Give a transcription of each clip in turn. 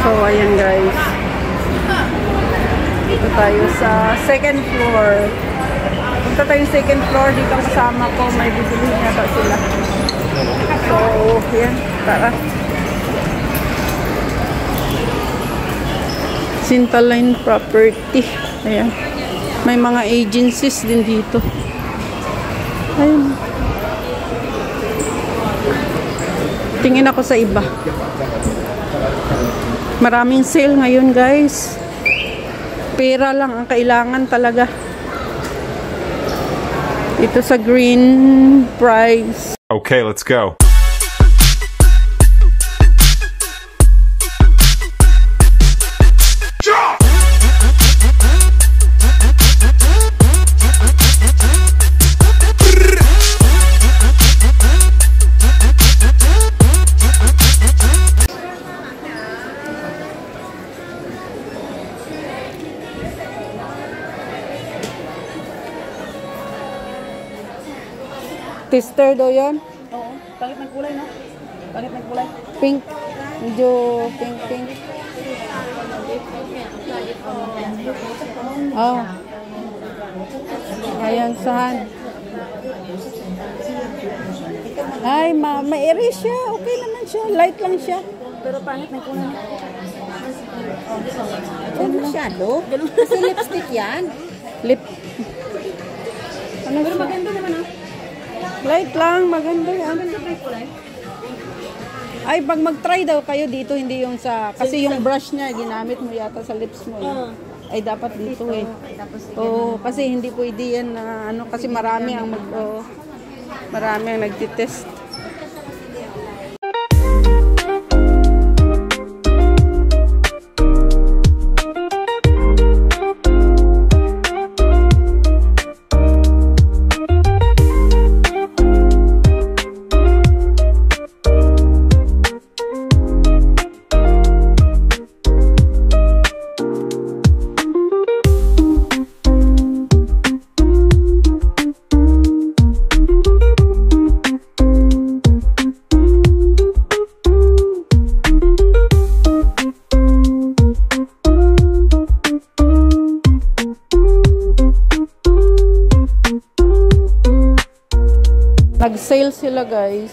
So, ayan guys. Dito tayo sa second floor. Punta tayo sa second floor. Dito kasama ko. May bibilihin yata sila. So, yan. Tara. Sintaline Property. Ayan. May mga agencies din dito. Ayun. Tingin ako sa iba. Maraming sale ngayon guys. Pera lang ang kailangan talaga. Ito sa Green Price. Okay, let's go. Tester daw yan? Oo. Pangit ng kulay, no? Pangit ng kulay. Pink. Medyo pink. Oh. Ayan, saan? Ay, ma-erase siya. Okay naman siya. Light lang siya. Pero pangit ng kulay, no? Ano masyado? Kasi lipstick yan. Lip. Ano Pero siya? maganda naman, no? Light lang. Maganda yan. Maganda pa yung kulay. Ay, pag mag-try daw kayo dito, hindi yung sa... Kasi yung brush niya, ginamit mo yata sa lips mo. Ay, dapat dito eh. Oo, kasi hindi pwede yan na ano, kasi marami ang marami ang nagtitest. Nag-sale sila guys.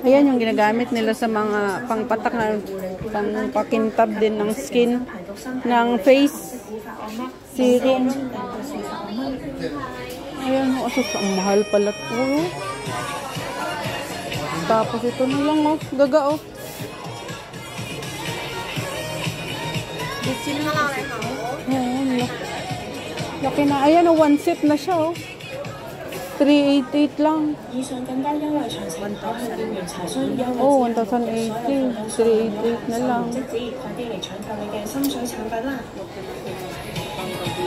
Ayan yung ginagamit nila sa mga pangpatak na pangpakintab din ng skin, ng face serum. Ayan, ang mahal pala ito. Tapos ito na lang, oh, gaga, oh. Ayan, laki na. Ayan, oh, one set na siya, oh. 388 lang. Oh, 1,080. 388 na lang.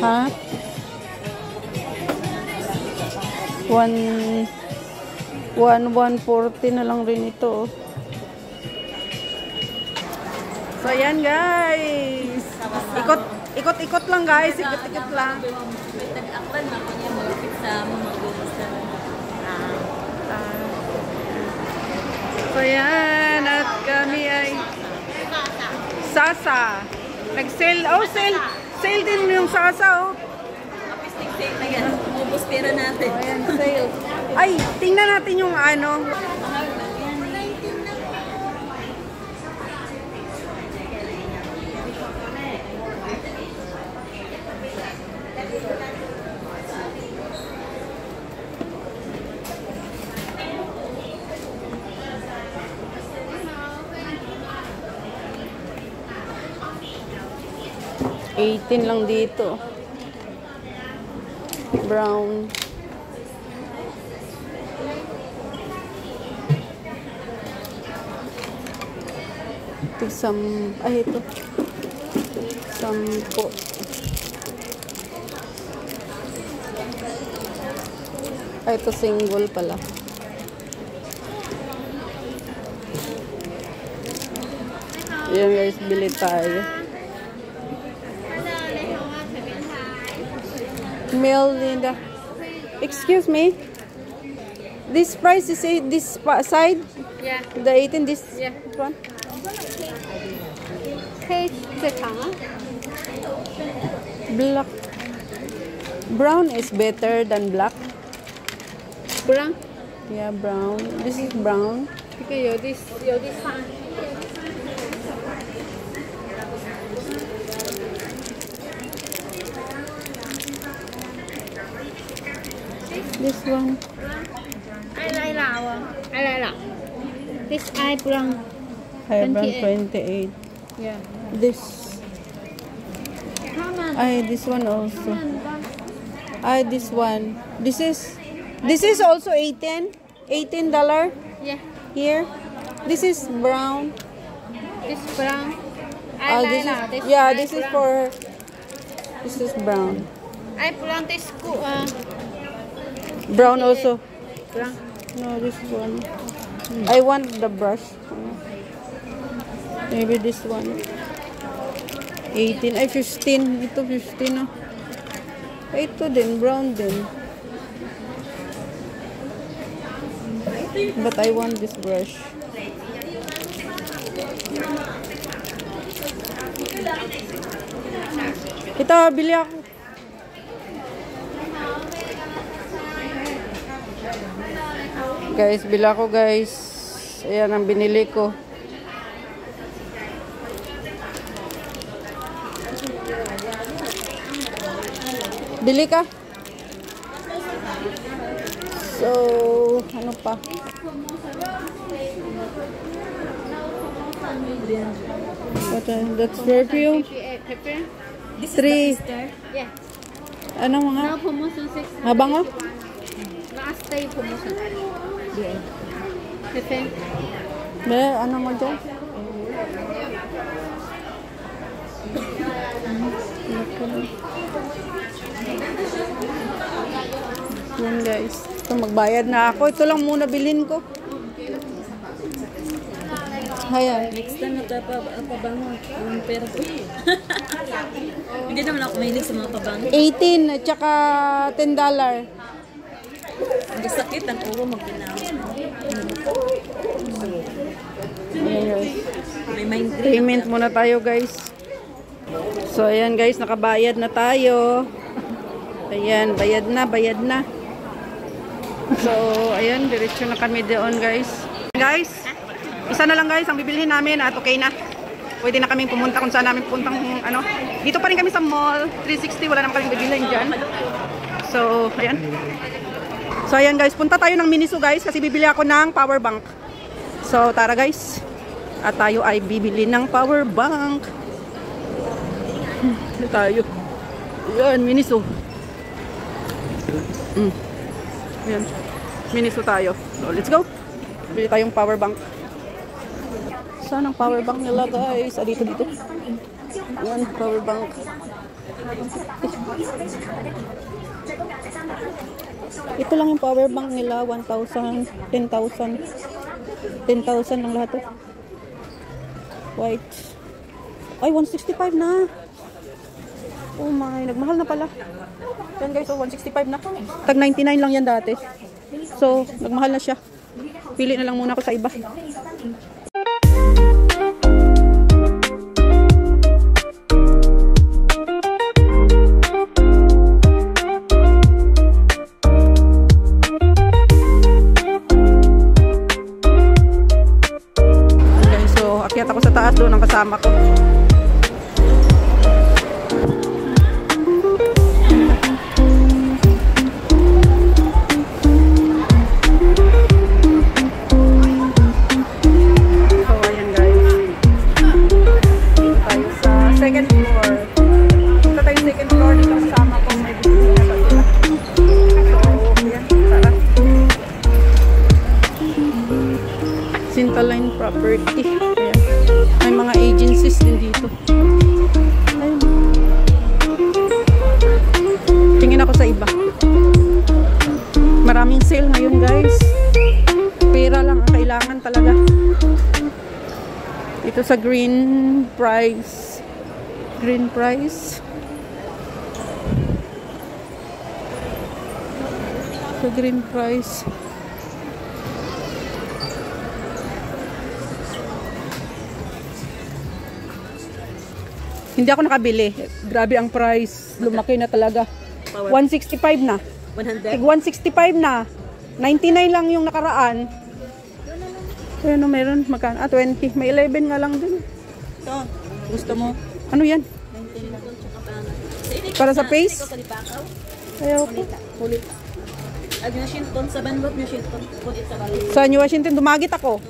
Ha? 140 na lang rin ito. So, ayan guys. Ikot-ikot lang guys. Ikot-ikot lang. Sasa. Nag-sale. Oh, sale. Sale din yung Sasa, oh. Kapistig sale na yan. Umubos pera natin. Ayan, sale. Ay, tingnan natin yung ano. Mahal na yan. 18 lang dito. Brown. Ito ito. Sampo. Ito single pala. Ayan guys, bili tayo. Melinda. Excuse me. This price is this side? Yeah. The 18 this Yeah. one? 可以最长啊。 Black. Brown is better than black. Brown. Yeah, brown. This is brown. 这个有的花。 This one. eyeliner. This eye brown. High brown 28. 28. Yeah. This. Come on. This one also. Come on. This one. This is also $18 Yeah. here. This is brown. This brown. This Eyeliner. is, eye this is brown. for. This is brown. Eye brown. This Brown also. brown. No, this one. I want the brush. Maybe this one. 18. Ay, 15. Ito, 15 ah. Ay, ito din. Brown din. But I want this brush. Ito, bili ako. Guys, bila ko guys. Ayan ang binili ko. Bili ka? So, ano pa? What, that's perfume? 58 pepper. Three. Yeah. Ano mga? Now promotion 6. Mabango? Last day promotion. Yeah. Pepper. Be, ano mo dyan? Yan guys. Ito, magbayad na ako. Ito lang muna bilhin ko. Ayan. Next time pabango. Ang pera ko. Hindi naman ako mahilig sa mga pabango. 18 at saka $10. Ang sakit ang ulo magpinawa. Ayan guys. May migraine. Payment muna tayo guys. So ayan guys, nakabayad na tayo. Ayan, bayad na. So ayan, diretso na kami doon guys. Guys, isa na lang guys ang bibilhin namin at okay na. Pwede na kaming pumunta kung saan namin puntang ano. Dito pa rin kami sa mall 360, wala naman kaming bibilhin dyan. So ayan. So ayan guys, punta tayo ng Miniso guys kasi bibili ako ng power bank. So tara guys. At tayo ay bibili ng power bank. Dito tayo. Ayan, Miniso. Ayan. Miniso tayo. So let's go. Bili tayong power bank. Saan ang power bank nila guys? Dito. Ayan, power bank. Ito lang yung power bank nila, 1,000, 10,000. 10,000 lang lahat. White. Ay, 165 na. Oh my, nagmahal na pala. Yan guys, so 165 na. Tag 99 lang yan dati. So, nagmahal na siya. Pili na lang muna ako sa iba. kasama ko. So, ayan guys. Dito tayo sa second floor. Dito tayo sa second floor. Dito kasama ko. May bibili na ba sila. So, ayan. Tara. Sintaline Property. Ayan. May mga agencies din dito. Ayun. Tingin ako sa iba. Maraming sale ngayon guys. Pera lang ang kailangan talaga. Ito sa Green Price. Green Price. Sa Green Price. Hindi ako nakabili. Grabe ang price. Lumaki na talaga. 165 na. 100? 165 na. 99 lang yung nakaraan. Ano meron? Magkano? 20. May 11 nga lang din. Ito, gusto mo? Ano yan? Para sa face? Ayaw ko. Kulit. Ag na Shinton sa banlot na Shinton. Kulit sa banlot. Sa New Washington, dumagit ako.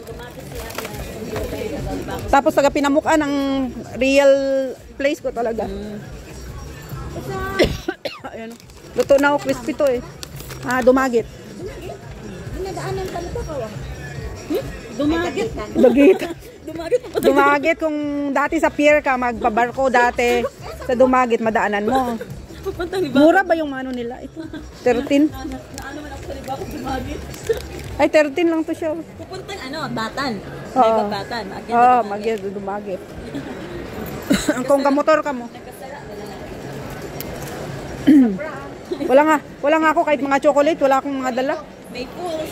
Tapos taga pinamukha ng real place ko talaga. Ayan. Luto na ako, crispy to eh. Dumagit. Dinadaanan pa nito ka. Dumagit. Dagit. Dumagit pa. Dumagit kung dati sa pier ka, magbabarko dati sa Dumagit, madaanan mo. Pupuntang iba. Mura ba yung mano nila? Ito, 13? Naano man ako sa liba ko dumagit. Ay, 13 lang to siya. Pupuntang Batan. Oo. May Batan. Oo, Dumagit. Kung kamotor ka mo. Wala nga ako kahit mga chocolate, wala akong mga dala. May pools.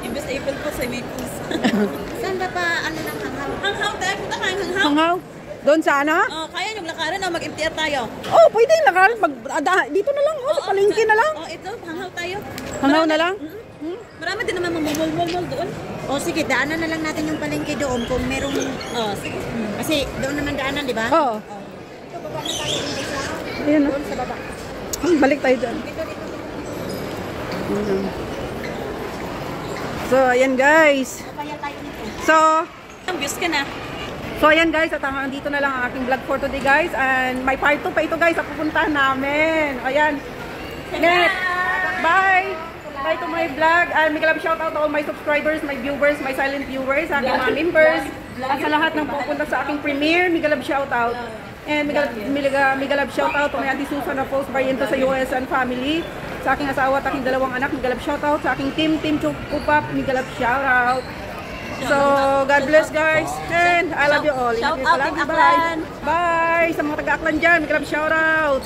Imbes April po sa may pools. Saan ba pa ano ng hanghaw? Hanghaw tayo. Punta ka hanghaw. Hanghaw? Doon sa ano? Oh, kaya yung lakaran na mag-MTR tayo. Oh, pwede lakaran. Dito na lang. Sa palengke na lang. Oh, ito. Hanghaw tayo. Hanghaw na lang? Marami din naman mamumul-mul doon. O sige, daanan na lang natin yung palengke doon kung merong... Oh, sige. Kasi doon naman daanan, di ba? Oo. Ito, baba na tayo dito sa... Ayan na. Doon sa baba. Balik tayo dyan. Dito. Ayan. So, ayan guys. Kaya tayo nito. Ang views ka na. So, ayan guys. At dito na lang ang aking vlog for today guys. And may part 2 pa ito guys. Sa pupuntahan namin. Ayan. Next. Bye. Bye to my vlog. And may kalab shoutout to all my subscribers, my viewers, my silent viewers, sa aking mga members. At sa lahat ng pupunta sa aking premiere, may kalab shoutout. And may kalab shoutout to my Auntie Susan na post Barriento sa US and family. Sa aking asawa at aking dalawang anak, may kalab shoutout. Sa aking team Chukupap, may kalab shoutout. So, God bless guys. And I love you all. Shout out in Aklan. Bye. Sa mga taga-Aklan dyan, may kalab shoutout.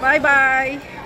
Bye-bye.